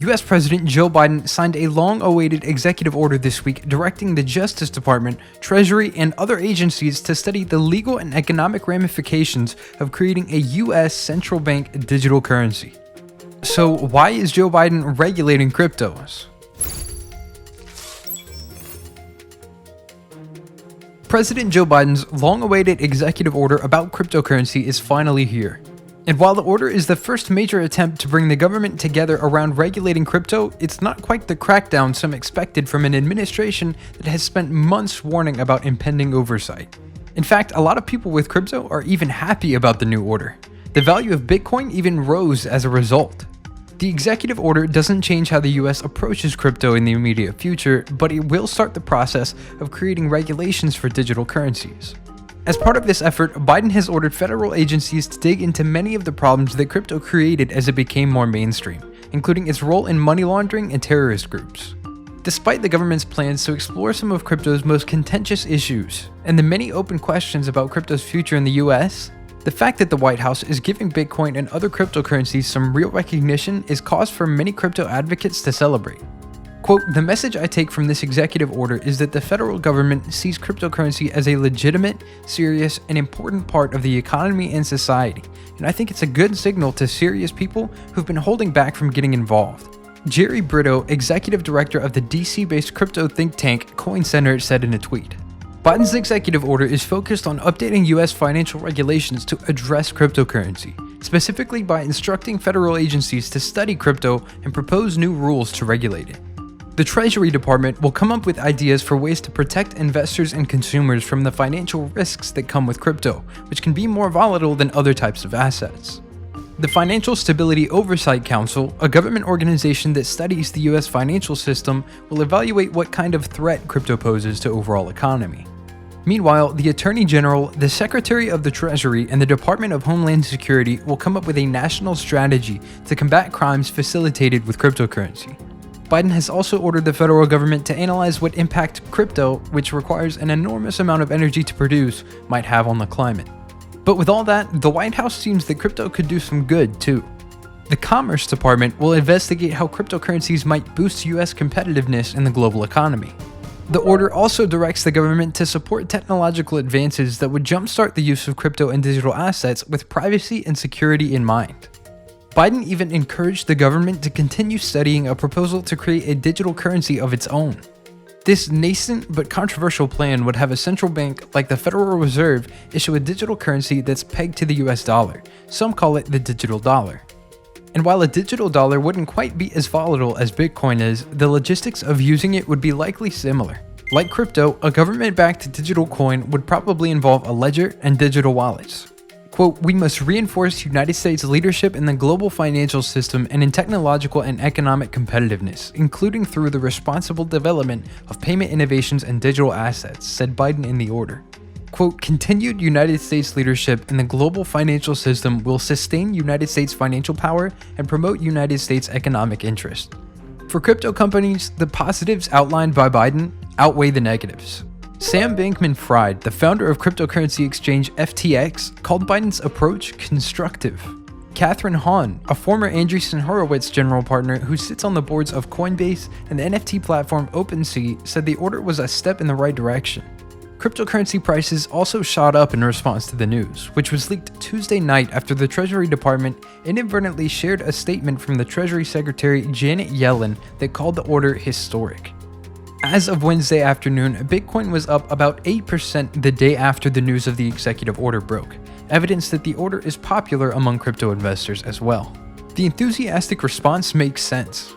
US President Joe Biden signed a long-awaited executive order this week directing the Justice Department, Treasury, and other agencies to study the legal and economic ramifications of creating a US central bank digital currency. So why is Joe Biden regulating cryptos? President Joe Biden's long-awaited executive order about cryptocurrency is finally here. And while the order is the first major attempt to bring the government together around regulating crypto, it's not quite the crackdown some expected from an administration that has spent months warning about impending oversight. In fact, a lot of people with crypto are even happy about the new order. The value of Bitcoin even rose as a result. The executive order doesn't change how the US approaches crypto in the immediate future, but it will start the process of creating regulations for digital currencies. As part of this effort, Biden has ordered federal agencies to dig into many of the problems that crypto created as it became more mainstream, including its role in money laundering and terrorist groups. Despite the government's plans to explore some of crypto's most contentious issues, and the many open questions about crypto's future in the US, the fact that the White House is giving Bitcoin and other cryptocurrencies some real recognition is cause for many crypto advocates to celebrate. Quote, "The message I take from this executive order is that the federal government sees cryptocurrency as a legitimate, serious, and important part of the economy and society, and I think it's a good signal to serious people who've been holding back from getting involved." Jerry Brito, executive director of the DC-based crypto think tank Coin Center, said in a tweet. Biden's executive order is focused on updating US financial regulations to address cryptocurrency, specifically by instructing federal agencies to study crypto and propose new rules to regulate it. The Treasury Department will come up with ideas for ways to protect investors and consumers from the financial risks that come with crypto, which can be more volatile than other types of assets. The Financial Stability Oversight Council, a government organization that studies the US financial system, will evaluate what kind of threat crypto poses to overall economy. Meanwhile, the Attorney General, the Secretary of the Treasury, and the Department of Homeland Security will come up with a national strategy to combat crimes facilitated with cryptocurrency. Biden has also ordered the federal government to analyze what impact crypto, which requires an enormous amount of energy to produce, might have on the climate. But with all that, the White House seems that crypto could do some good too. The Commerce Department will investigate how cryptocurrencies might boost US competitiveness in the global economy. The order also directs the government to support technological advances that would jumpstart the use of crypto and digital assets with privacy and security in mind. Biden even encouraged the government to continue studying a proposal to create a digital currency of its own. This nascent but controversial plan would have a central bank like the Federal Reserve issue a digital currency that's pegged to the US dollar. Some call it the digital dollar. And while a digital dollar wouldn't quite be as volatile as Bitcoin is, the logistics of using it would be likely similar. Like crypto, a government-backed digital coin would probably involve a ledger and digital wallets. Quote, "We must reinforce United States leadership in the global financial system and in technological and economic competitiveness, including through the responsible development of payment innovations and digital assets," said Biden in the order. Quote, "Continued United States leadership in the global financial system will sustain United States financial power and promote United States economic interest." For crypto companies, the positives outlined by Biden outweigh the negatives. Sam Bankman-Fried, the founder of cryptocurrency exchange FTX, called Biden's approach constructive. Catherine Hahn, a former Andreessen Horowitz general partner who sits on the boards of Coinbase and the NFT platform OpenSea, said the order was a step in the right direction. Cryptocurrency prices also shot up in response to the news, which was leaked Tuesday night after the Treasury Department inadvertently shared a statement from the Treasury Secretary Janet Yellen that called the order historic. As of Wednesday afternoon, Bitcoin was up about 8% the day after the news of the executive order broke, evidence that the order is popular among crypto investors as well. The enthusiastic response makes sense.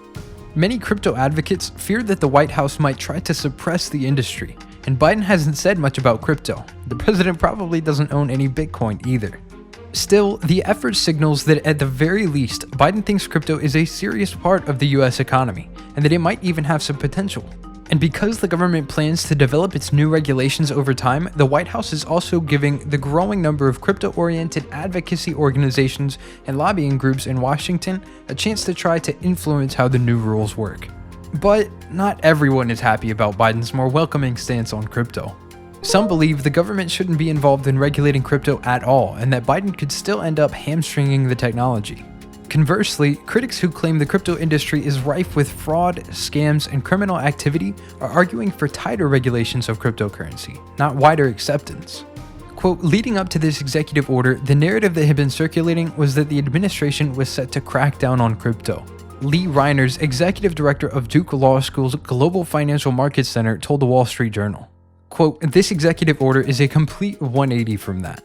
Many crypto advocates fear that the White House might try to suppress the industry, and Biden hasn't said much about crypto. The president probably doesn't own any Bitcoin either. Still, the effort signals that at the very least, Biden thinks crypto is a serious part of the US economy, and that it might even have some potential. And because the government plans to develop its new regulations over time, the White House is also giving the growing number of crypto-oriented advocacy organizations and lobbying groups in Washington a chance to try to influence how the new rules work. But not everyone is happy about Biden's more welcoming stance on crypto. Some believe the government shouldn't be involved in regulating crypto at all, and that Biden could still end up hamstringing the technology. Conversely, critics who claim the crypto industry is rife with fraud, scams, and criminal activity are arguing for tighter regulations of cryptocurrency, not wider acceptance. Quote, leading up to this executive order, the narrative that had been circulating was that the administration was set to crack down on crypto. Lee Reiners, executive director of Duke Law School's Global Financial Markets Center, told the Wall Street Journal. Quote, this executive order is a complete 180 from that.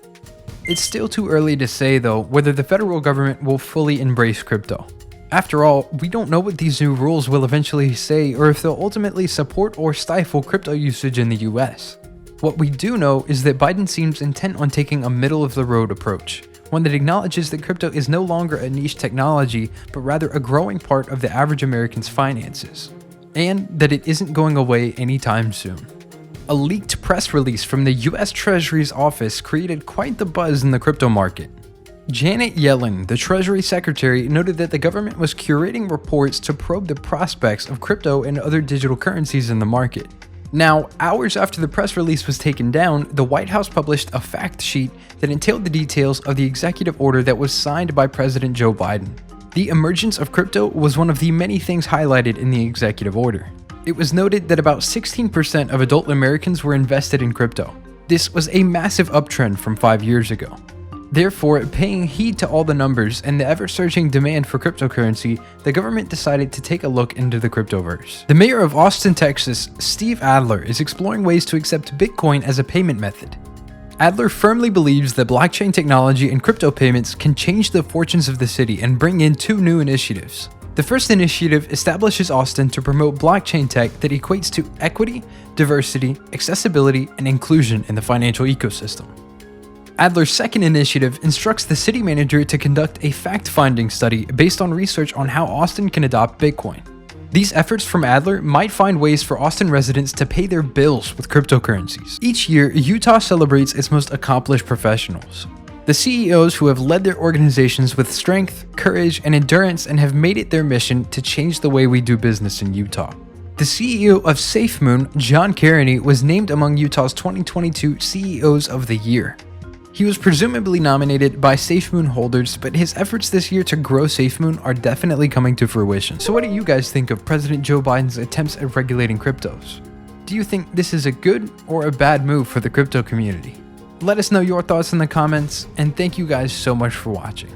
It's still too early to say, though, whether the federal government will fully embrace crypto. After all, we don't know what these new rules will eventually say or if they'll ultimately support or stifle crypto usage in the US. What we do know is that Biden seems intent on taking a middle-of-the-road approach, one that acknowledges that crypto is no longer a niche technology, but rather a growing part of the average American's finances, and that it isn't going away anytime soon. A leaked press release from the US Treasury's office created quite the buzz in the crypto market. Janet Yellen, the Treasury Secretary, noted that the government was curating reports to probe the prospects of crypto and other digital currencies in the market. Now, hours after the press release was taken down, the White House published a fact sheet that entailed the details of the executive order that was signed by President Joe Biden. The emergence of crypto was one of the many things highlighted in the executive order. It was noted that about 16% of adult Americans were invested in crypto. This was a massive uptrend from 5 years ago. Therefore, paying heed to all the numbers and the ever-surging demand for cryptocurrency, the government decided to take a look into the cryptoverse. The mayor of Austin, Texas, Steve Adler, is exploring ways to accept Bitcoin as a payment method. Adler firmly believes that blockchain technology and crypto payments can change the fortunes of the city and bring in 2 new initiatives. The first initiative establishes Austin to promote blockchain tech that equates to equity, diversity, accessibility, and inclusion in the financial ecosystem. Adler's second initiative instructs the city manager to conduct a fact-finding study based on research on how Austin can adopt Bitcoin. These efforts from Adler might find ways for Austin residents to pay their bills with cryptocurrencies. Each year, Utah celebrates its most accomplished professionals. The CEOs who have led their organizations with strength, courage, and endurance and have made it their mission to change the way we do business in Utah. The CEO of SafeMoon, John Kearney, was named among Utah's 2022 CEOs of the Year. He was presumably nominated by SafeMoon holders, but his efforts this year to grow SafeMoon are definitely coming to fruition. So what do you guys think of President Joe Biden's attempts at regulating cryptos? Do you think this is a good or a bad move for the crypto community? Let us know your thoughts in the comments, and thank you guys so much for watching.